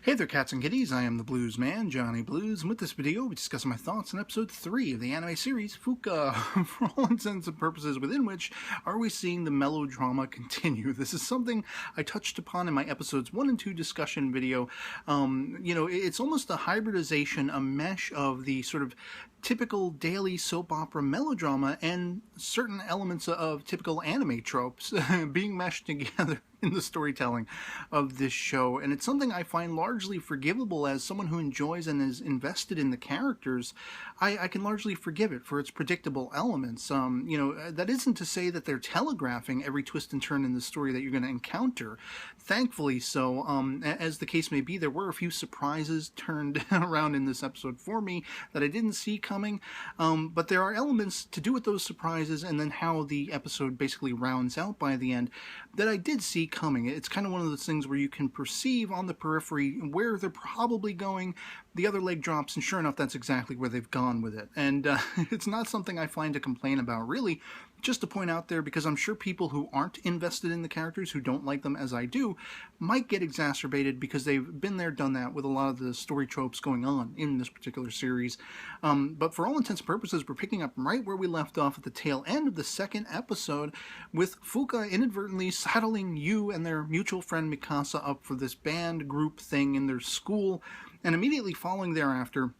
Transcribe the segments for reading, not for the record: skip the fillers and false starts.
Hey there, cats and kitties. I am the Blues Man, Johnny Blues, and with this video, we discuss my thoughts on episode 3 of the anime series, Fuuka, for all intents and purposes within which are we seeing the melodrama continue. This is something I touched upon in my episodes 1 and 2 discussion video. It's almost a hybridization, a mesh of the sort of typical daily soap opera melodrama and certain elements of typical anime tropes being meshed together in the storytelling of this show. And it's something I find largely forgivable as someone who enjoys and is invested in the characters. I can largely forgive it for its predictable elements. That isn't to say that they're telegraphing every twist and turn in the story that you're going to encounter. Thankfully so, as the case may be, there were a few surprises turned around in this episode for me that I didn't see coming, but there are elements to do with those surprises and then how the episode basically rounds out by the end that I did see coming. It's kind of one of those things where you can perceive on the periphery where they're probably going, the other leg drops, and sure enough, that's exactly where they've gone with it. And it's not something I find to complain about, really, just to point out there, because I'm sure people who aren't invested in the characters, who don't like them as I do, might get exacerbated because they've been there, done that with a lot of the story tropes going on in this particular series. But for all intents and purposes, we're picking up right where we left off at the tail end of the second episode, with Fuuka inadvertently saddling Yu and their mutual friend Mikasa up for this band group thing in their school, and immediately following thereafter,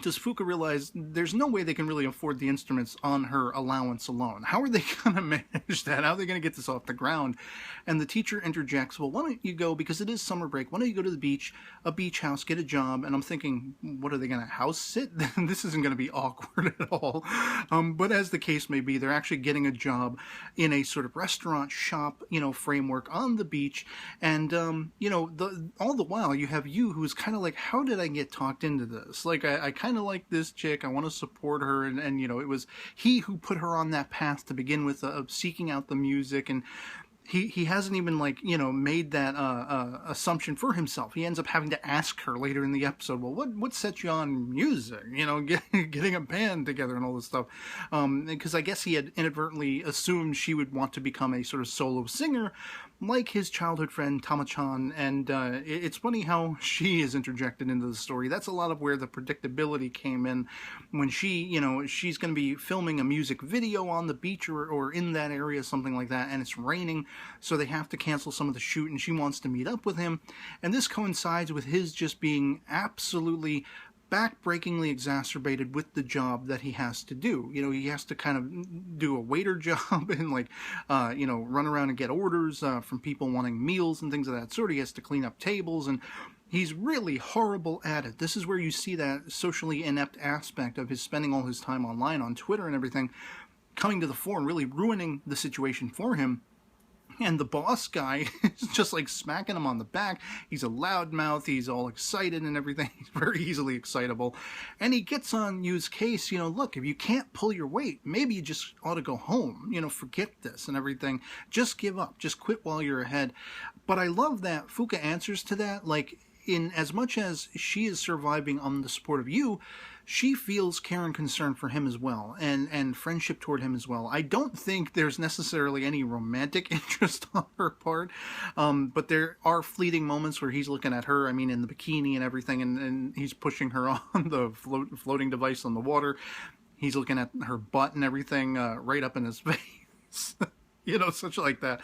does Fuuka realize there's no way they can really afford the instruments on her allowance alone? How are they going to manage that? How are they going to get this off the ground? And the teacher interjects, well, why don't you go, because it is summer break, why don't you go to the beach, a beach house, get a job? And I'm thinking, what are they going to house sit? This isn't going to be awkward at all. But as the case may be, they're actually getting a job in a sort of restaurant shop, framework on the beach. And, all the while you have Yu, who's kind of like, how did I get talked into this? Like, I kind of like this chick, I want to support her, and it was he who put her on that path to begin with, of seeking out the music, and he hasn't even made that assumption for himself. He ends up having to ask her later in the episode, well, what set you on music, getting a band together and all this stuff, because I guess he had inadvertently assumed she would want to become a sort of solo singer like his childhood friend Tama-chan, and it's funny how she is interjected into the story. That's a lot of where the predictability came in, when she's going to be filming a music video on the beach or in that area, something like that, and it's raining, so they have to cancel some of the shoot, and she wants to meet up with him, and this coincides with his just being absolutely backbreakingly exacerbated with the job that he has to do. He has to kind of do a waiter job and run around and get orders from people wanting meals and things of that sort. He has to clean up tables, and he's really horrible at it. This is where you see that socially inept aspect of his spending all his time online on Twitter and everything coming to the fore and really ruining the situation for him. And the boss guy is just smacking him on the back. He's a loudmouth. He's all excited and everything. He's very easily excitable. And he gets on Yu's case, look, if you can't pull your weight, maybe you just ought to go home. Forget this and everything. Just give up. Just quit while you're ahead. But I love that Fuuka answers to that. In as much as she is surviving on the support of Yu, she feels care and concern for him as well, and friendship toward him as well. I don't think there's necessarily any romantic interest on her part, but there are fleeting moments where he's looking at her, in the bikini and everything, and he's pushing her on the floating device on the water. He's looking at her butt and everything right up in his face. Such like that.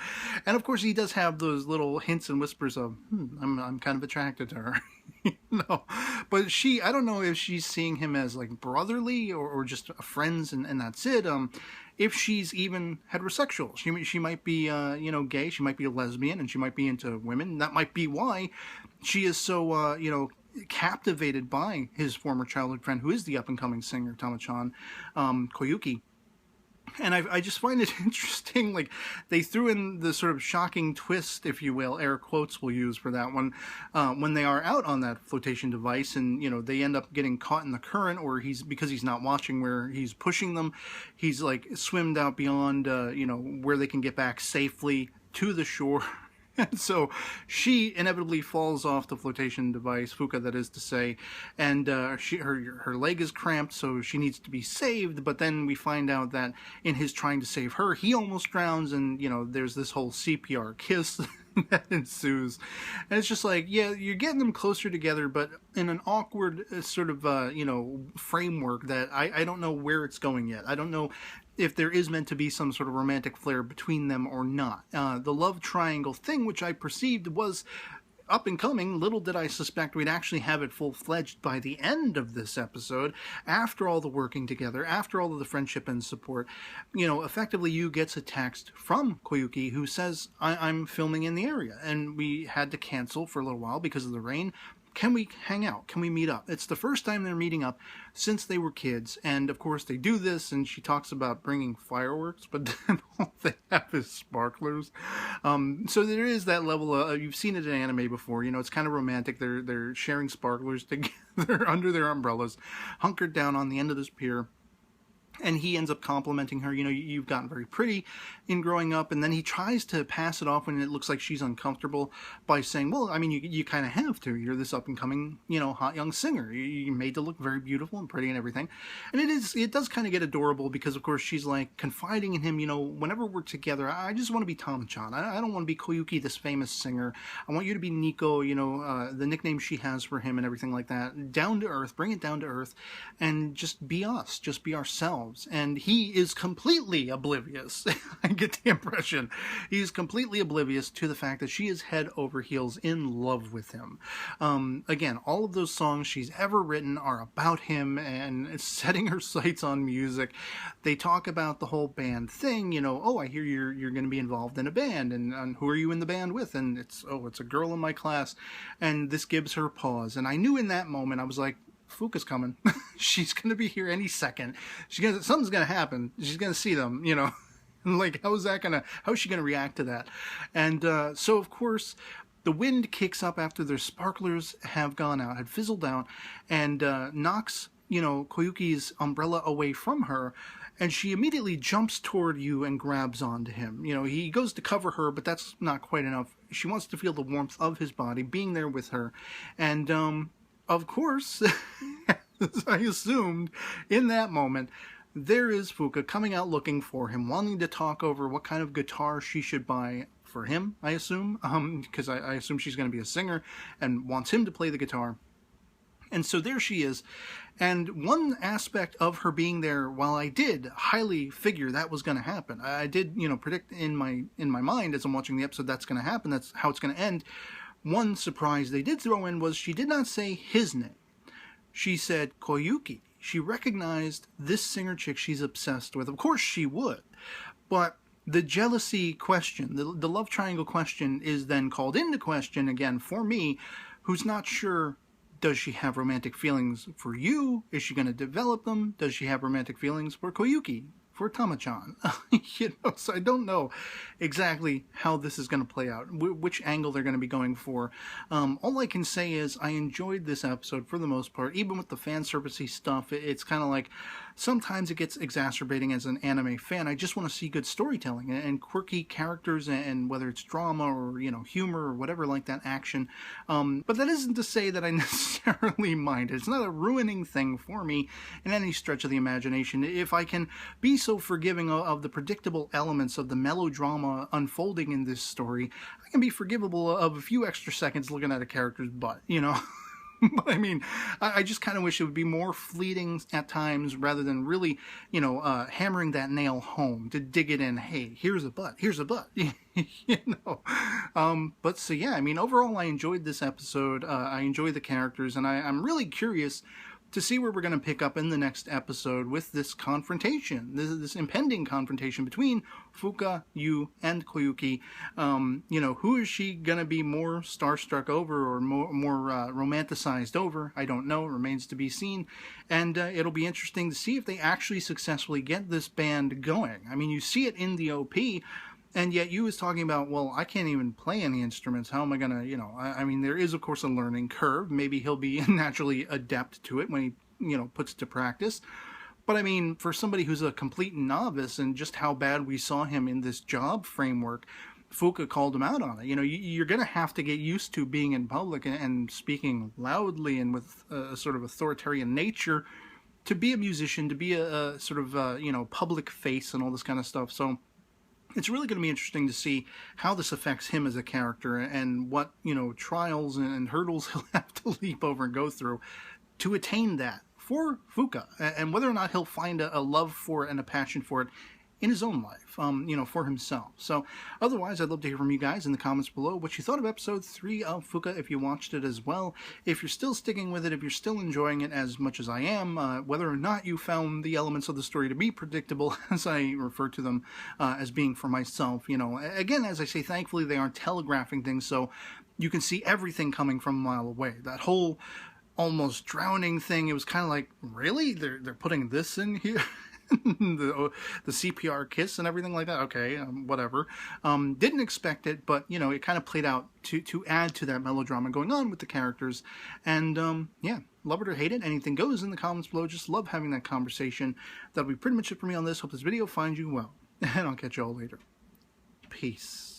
And of course he does have those little hints and whispers of, I'm kind of attracted to her. But I don't know if she's seeing him as brotherly or just friends and that's it. If she's even heterosexual, she might be gay, she might be a lesbian, and she might be into women. That might be why she is so captivated by his former childhood friend, who is the up-and-coming singer Tama-chan, Koyuki. And I just find it interesting, they threw in the sort of shocking twist, if you will, air quotes we'll use for that one, when they are out on that flotation device and, they end up getting caught in the current, or because he's not watching where he's pushing them, he's swimmed out beyond, where they can get back safely to the shore. And so she inevitably falls off the flotation device, Fuuka that is to say, and her leg is cramped, so she needs to be saved. But then we find out that in his trying to save her, he almost drowns, and there's this whole CPR kiss that ensues. And it's just like, yeah, you're getting them closer together, but in an awkward sort of, framework that I don't know where it's going yet. I don't know if there is meant to be some sort of romantic flair between them or not. The love triangle thing, which I perceived was up and coming, little did I suspect we'd actually have it full-fledged by the end of this episode, after all the working together, after all of the friendship and support. Effectively Yu gets a text from Koyuki who says, I'm filming in the area, and we had to cancel for a little while because of the rain. Can we hang out? Can we meet up? It's the first time they're meeting up since they were kids, and of course they do this, and she talks about bringing fireworks, but then all they have is sparklers. So there is that level of, you've seen it in anime before, it's kind of romantic. They're sharing sparklers together under their umbrellas, hunkered down on the end of this pier. And he ends up complimenting her, you've gotten very pretty in growing up. And then he tries to pass it off when it looks like she's uncomfortable by saying, well, I mean, you kind of have to. You're this up-and-coming, hot young singer. You're made to look very beautiful and pretty and everything. And it does kind of get adorable because, of course, she's like confiding in him, whenever we're together, I just want to be Tama-chan. I don't want to be Koyuki, this famous singer. I want you to be Nico, the nickname she has for him and everything like that. Down to earth, bring it down to earth, and just be us, just be ourselves. And he is completely oblivious. I get the impression he's completely oblivious to the fact that she is head over heels in love with him. Again, all of those songs she's ever written are about him and setting her sights on music. They talk about the whole band thing, oh, I hear you're going to be involved in a band, and who are you in the band with? And it's a girl in my class, and this gives her pause. And I knew in that moment, I was like, Fuuka's coming. She's going to be here any second. Something's going to happen. She's going to see them, Like, how's she going to react to that? And so, of course, the wind kicks up after their sparklers have gone out, had fizzled out, and knocks, Koyuki's umbrella away from her. And she immediately jumps toward you and grabs onto him. He goes to cover her, but that's not quite enough. She wants to feel the warmth of his body, being there with her. And, of course, as I assumed, in that moment, there is Fuuka coming out looking for him, wanting to talk over what kind of guitar she should buy for him, I assume, because I assume she's going to be a singer and wants him to play the guitar. And so there she is. And one aspect of her being there, while I did highly figure that was going to happen, I did, predict in my mind as I'm watching the episode that's going to happen, that's how it's going to end. One surprise they did throw in was she did not say his name. She said Koyuki. She recognized this singer chick she's obsessed with. Of course she would. But the jealousy question, the love triangle question, is then called into question again for me, who's not sure, does she have romantic feelings for you? Is she going to develop them? Does she have romantic feelings for Koyuki? For Tama-chan? So I don't know exactly how this is going to play out, which angle they're going to be going for. All I can say is I enjoyed this episode for the most part. Even with the fan servicey stuff, it's kind of like sometimes it gets exacerbating as an anime fan. I just want to see good storytelling and quirky characters, and whether it's drama or humor or whatever like that, action. But that isn't to say that I necessarily mind it. It's not a ruining thing for me in any stretch of the imagination. If I can be so forgiving of the predictable elements of the melodrama unfolding in this story, I can be forgivable of a few extra seconds looking at a character's butt, But I mean, I just kind of wish it would be more fleeting at times rather than really, hammering that nail home to dig it in. Hey, here's a butt. Here's a butt. But so yeah, I mean, overall, I enjoyed this episode. I enjoy the characters, and I'm really curious to see where we're going to pick up in the next episode with this confrontation, this impending confrontation between Fuuka, Yu, and Koyuki. Who is she going to be more starstruck over or more romanticized over? I don't know. It remains to be seen. And it'll be interesting to see if they actually successfully get this band going. I mean, you see it in the OP, and yet Yu is talking about, well, I can't even play any instruments. How am I going to, I mean, there is, of course, a learning curve. Maybe he'll be naturally adept to it when he, puts it to practice. But, I mean, for somebody who's a complete novice and just how bad we saw him in this job framework, Fuuka called him out on it. You're going to have to get used to being in public and speaking loudly and with a sort of authoritarian nature to be a musician, to be a sort of, public face and all this kind of stuff. So it's really going to be interesting to see how this affects him as a character and what, trials and hurdles he'll have to leap over and go through to attain that for Fuuka, and whether or not he'll find a love for it and a passion for it in his own life, for himself. So otherwise, I'd love to hear from you guys in the comments below what you thought of episode 3 of Fuuka, if you watched it as well, if you're still sticking with it, if you're still enjoying it as much as I am, whether or not you found the elements of the story to be predictable, as I refer to them as being for myself. Again, as I say, thankfully they aren't telegraphing things, so you can see everything coming from a mile away. That whole almost drowning thing, it was kind of like, really? They're putting this in here? the CPR kiss and everything like that. Okay, whatever. Didn't expect it, but it kind of played out to add to that melodrama going on with the characters. And yeah, love it or hate it, anything goes in the comments below. Just love having that conversation. That'll be pretty much it for me on this. Hope this video finds you well, and I'll catch you all later. Peace.